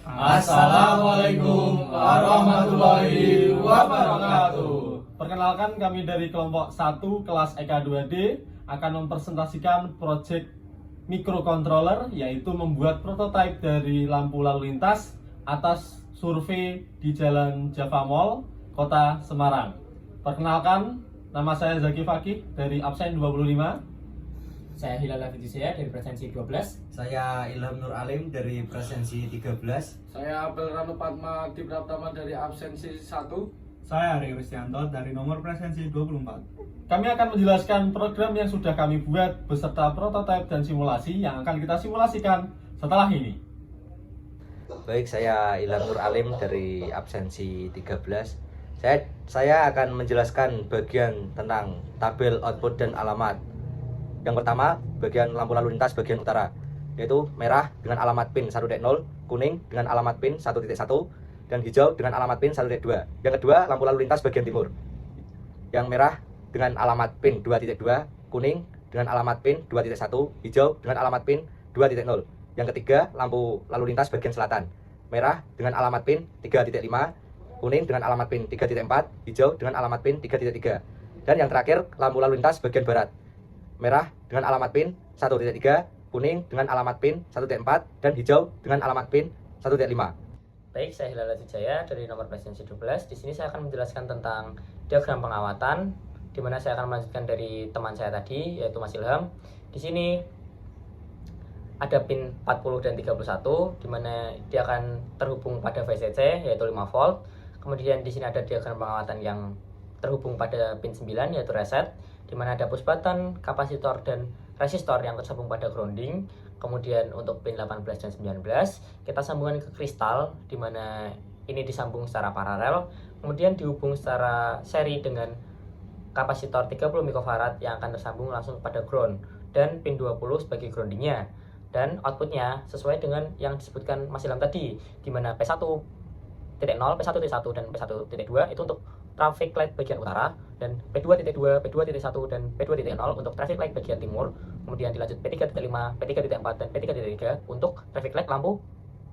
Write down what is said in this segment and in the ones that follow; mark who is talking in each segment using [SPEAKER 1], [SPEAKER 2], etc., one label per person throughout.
[SPEAKER 1] Assalamualaikum warahmatullahi wabarakatuh.
[SPEAKER 2] Perkenalkan, kami dari kelompok 1 kelas EK 2D akan mempresentasikan proyek microcontroller, yaitu membuat prototipe dari lampu lalu lintas atas survei di Jalan Java Mall, Kota Semarang. Perkenalkan, nama saya Zaki Fakih dari absen 25.
[SPEAKER 3] Saya Hilal Hafidhizaya dari presensi 12.
[SPEAKER 4] Saya Ilham Nur Alim dari presensi 13.
[SPEAKER 1] Saya Abel Ranu Padma di Pratama dari absensi 1.
[SPEAKER 5] Saya Ari Kristianto dari nomor presensi 24.
[SPEAKER 2] Kami akan menjelaskan program yang sudah kami buat beserta prototipe dan simulasi yang akan kita simulasikan setelah ini.
[SPEAKER 4] Baik, saya Ilham Nur Alim dari absensi 13. Saya akan menjelaskan bagian tentang tabel output dan alamat. Yang pertama, bagian lampu lalu lintas bagian utara, yaitu merah dengan alamat pin 1.0, kuning dengan alamat pin 1.1, dan hijau dengan alamat pin 1.2. Yang kedua, lampu lalu lintas bagian timur, yang merah dengan alamat pin 2.2, kuning dengan alamat pin 2.1, hijau dengan alamat pin 2.0. Yang ketiga, lampu lalu lintas bagian selatan, merah dengan alamat pin 3.5, kuning dengan alamat pin 3.4, hijau dengan alamat pin 3.3. Dan yang terakhir, lampu lalu lintas bagian barat, merah dengan alamat pin 1.3, kuning dengan alamat pin 1.4, dan hijau dengan alamat pin 1.5.
[SPEAKER 3] Baik, saya Hilal Hafidhizaya dari nomor presensi 12. Di sini saya akan menjelaskan tentang diagram pengawatan, di mana saya akan melanjutkan dari teman saya tadi, yaitu Mas Ilham. Di sini ada pin 40 dan 31, di mana dia akan terhubung pada VCC, yaitu 5 volt. Kemudian di sini ada diagram pengawatan yang terhubung pada pin 9, yaitu reset, di mana ada push button, kapasitor, dan resistor yang tersambung pada grounding. Kemudian untuk pin 18 dan 19 kita sambungkan ke kristal, di mana ini disambung secara paralel, kemudian dihubung secara seri dengan kapasitor 30 mikrofarad yang akan tersambung langsung pada ground, dan pin 20 sebagai groundingnya. Dan outputnya sesuai dengan yang disebutkan Mas Ilham tadi, di mana P1.0, P1.1 dan P1.2 itu untuk traffic light bagian utara, dan P2.2, P2.1 dan P2.0 untuk traffic light bagian timur. Kemudian dilanjut P3.5, P3.4 dan P3.3 untuk traffic light lampu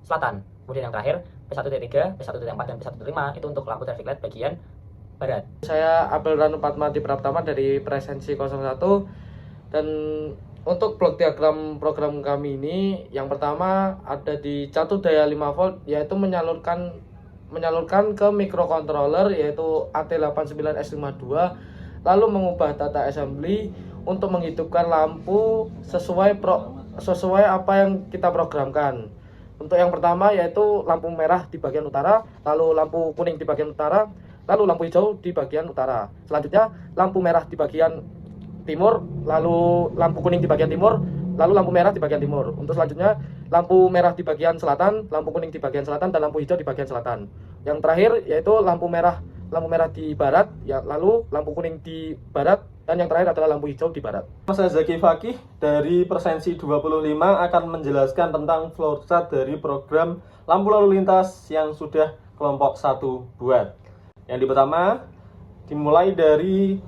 [SPEAKER 3] selatan. Kemudian yang terakhir P1.3, P1.4 dan P1.5 itu untuk lampu traffic light bagian barat.
[SPEAKER 1] Saya Abel Ranu Padma di Pratama dari presensi 01. Dan untuk blok diagram program kami ini, yang pertama ada di catur daya 5 volt, yaitu menyalurkan ke microcontroller, yaitu AT89S52, lalu mengubah data assembly untuk menghidupkan lampu sesuai apa yang kita programkan. Untuk yang pertama yaitu lampu merah di bagian utara, lalu lampu kuning di bagian utara, lalu lampu hijau di bagian utara. Selanjutnya lampu merah di bagian timur, lalu lampu kuning di bagian timur, lalu lampu merah di bagian timur. Untuk selanjutnya lampu merah di bagian selatan, lampu kuning di bagian selatan, dan lampu hijau di bagian selatan. Yang terakhir yaitu lampu merah di barat, ya, lalu lampu kuning di barat, dan yang terakhir adalah lampu hijau di barat.
[SPEAKER 2] Saya Zaki Fakih dari presensi 25 akan menjelaskan tentang flowchart dari program lampu lalu lintas yang sudah kelompok 1 buat. Yang pertama dimulai dari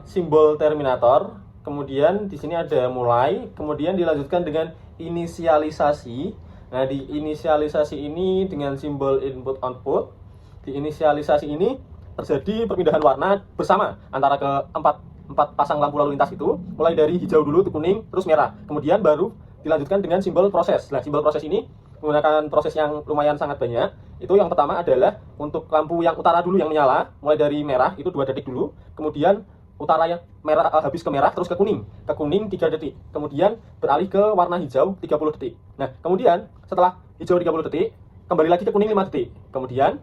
[SPEAKER 2] simbol terminator, kemudian di sini ada mulai, kemudian dilanjutkan dengan inisialisasi. Nah, di inisialisasi ini dengan simbol input output. Di inisialisasi ini terjadi perpindahan warna bersama antara empat pasang lampu lalu lintas itu, mulai dari hijau dulu, kuning, terus merah. Kemudian baru dilanjutkan dengan simbol proses. Nah, simbol proses ini menggunakan proses yang lumayan sangat banyak. Itu yang pertama adalah untuk lampu yang utara dulu yang menyala, mulai dari merah itu 2 detik dulu, kemudian utara yang merah habis ke merah terus ke kuning 3 detik, kemudian beralih ke warna hijau 30 detik. Nah, kemudian setelah hijau 30 detik kembali lagi ke kuning 5 detik, kemudian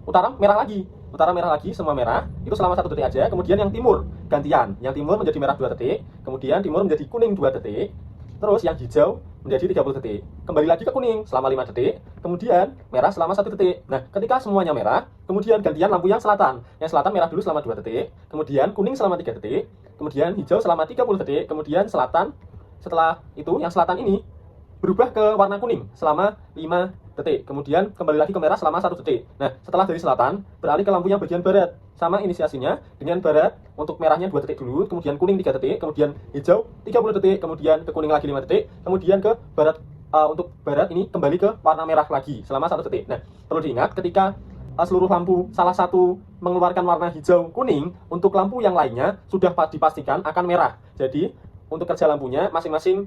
[SPEAKER 2] utara merah lagi semua merah itu selama 1 detik aja. Kemudian yang timur gantian, yang timur menjadi merah 2 detik, kemudian timur menjadi kuning 2 detik, terus yang hijau menjadi 30 detik, kembali lagi ke kuning selama 5 detik, kemudian merah selama 1 detik. Nah, ketika semuanya merah, kemudian gantian lampu yang selatan merah dulu selama 2 detik, kemudian kuning selama 3 detik, kemudian hijau selama 30 detik, kemudian selatan, setelah itu yang selatan ini berubah ke warna kuning selama 5 detik, kemudian kembali lagi ke merah selama 1 detik. Nah, setelah dari selatan beralih ke lampu yang bagian barat, sama inisiasinya dengan barat untuk merahnya 2 detik dulu, kemudian kuning 3 detik, kemudian hijau 30 detik, kemudian ke kuning lagi 5 detik, kemudian ke barat untuk barat ini kembali ke warna merah lagi selama 1 detik. Nah, perlu diingat ketika seluruh lampu salah satu mengeluarkan warna hijau kuning, untuk lampu yang lainnya sudah dipastikan akan merah. Jadi untuk kerja lampunya masing-masing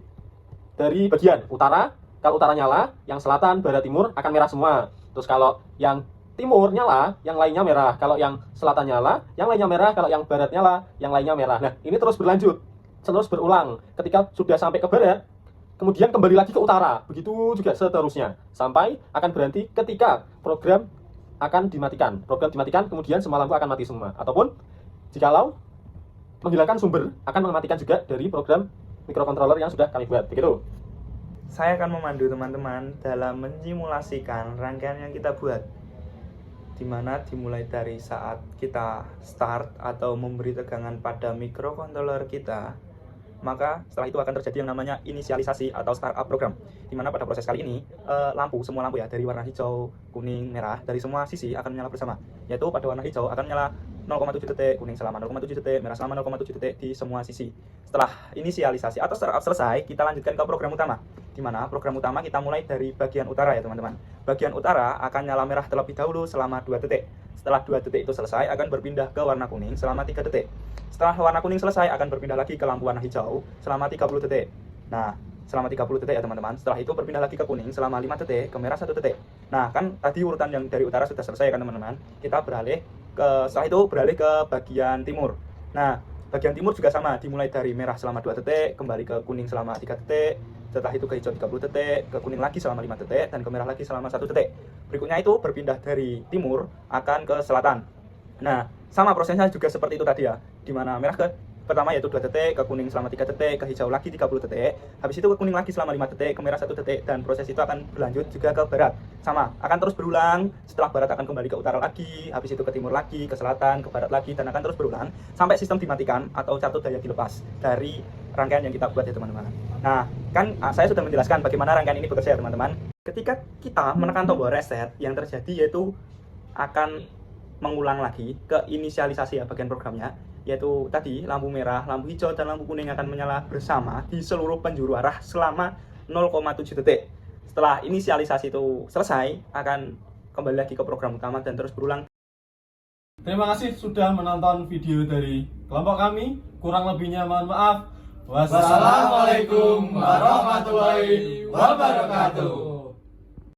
[SPEAKER 2] dari bagian utara, kalau utara nyala, yang selatan, barat, timur akan merah semua. Terus kalau yang timur nyala, yang lainnya merah. Kalau yang selatan nyala, yang lainnya merah. Kalau yang barat nyala, yang lainnya merah. Nah, ini terus berlanjut, terus berulang. Ketika sudah sampai ke barat, kemudian kembali lagi ke utara. Begitu juga seterusnya. Sampai akan berhenti ketika program akan dimatikan. Program dimatikan, kemudian semua lampu akan mati semua. Ataupun, jikalau menghilangkan sumber, akan mematikan juga dari program microcontroller yang sudah kami buat. Begitu.
[SPEAKER 6] Saya akan memandu teman-teman dalam mensimulasikan rangkaian yang kita buat, dimana dimulai dari saat kita start atau memberi tegangan pada microcontroller kita, maka setelah itu akan terjadi yang namanya inisialisasi atau startup program, dimana pada proses kali ini semua lampu ya, dari warna hijau, kuning, merah, dari semua sisi akan menyala bersama, yaitu pada warna hijau akan menyala 0,7 detik, kuning selama 0,7 detik, merah selama 0,7 detik di semua sisi. Setelah inisialisasi atau startup selesai, kita lanjutkan ke program utama, dimana program utama kita mulai dari bagian utara ya teman-teman. Bagian utara akan nyala merah terlebih dahulu selama 2 detik. Setelah 2 detik itu selesai, akan berpindah ke warna kuning selama 3 detik. Setelah warna kuning selesai, akan berpindah lagi ke lampu warna hijau selama 30 detik. Nah, selama 30 detik ya teman-teman. Setelah itu berpindah lagi ke kuning selama 5 detik, ke merah 1 detik. Nah, kan tadi urutan yang dari utara sudah selesai kan teman-teman. Kita setelah itu beralih ke bagian timur. Nah, bagian timur juga sama, dimulai dari merah selama 2 detik, kembali ke kuning selama 3 detik, setelah itu ke hijau 30 detik, ke kuning lagi selama 5 detik, dan ke merah lagi selama 1 detik. Berikutnya itu berpindah dari timur akan ke selatan. Nah, sama prosesnya juga seperti itu tadi ya, dimana merah pertama yaitu 2 detik, ke kuning selama 3 detik, ke hijau lagi 30 detik, habis itu ke kuning lagi selama 5 detik, ke merah 1 detik, dan proses itu akan berlanjut juga ke barat. Sama, akan terus berulang, setelah barat akan kembali ke utara lagi, habis itu ke timur lagi, ke selatan, ke barat lagi, dan akan terus berulang sampai sistem dimatikan atau cartu daya dilepas dari rangkaian yang kita buat ya teman-teman. Nah, kan saya sudah menjelaskan bagaimana rangkaian ini bekerja ya teman-teman. Ketika kita menekan tombol reset, yang terjadi yaitu akan mengulang lagi ke inisialisasi ya bagian programnya, yaitu tadi lampu merah, lampu hijau, dan lampu kuning akan menyala bersama di seluruh penjuru arah selama 0,7 detik. Setelah inisialisasi itu selesai, akan kembali lagi ke program utama dan terus berulang.
[SPEAKER 2] Terima kasih sudah menonton video dari kelompok kami. Kurang lebihnya mohon maaf. Wassalamualaikum warahmatullahi wabarakatuh.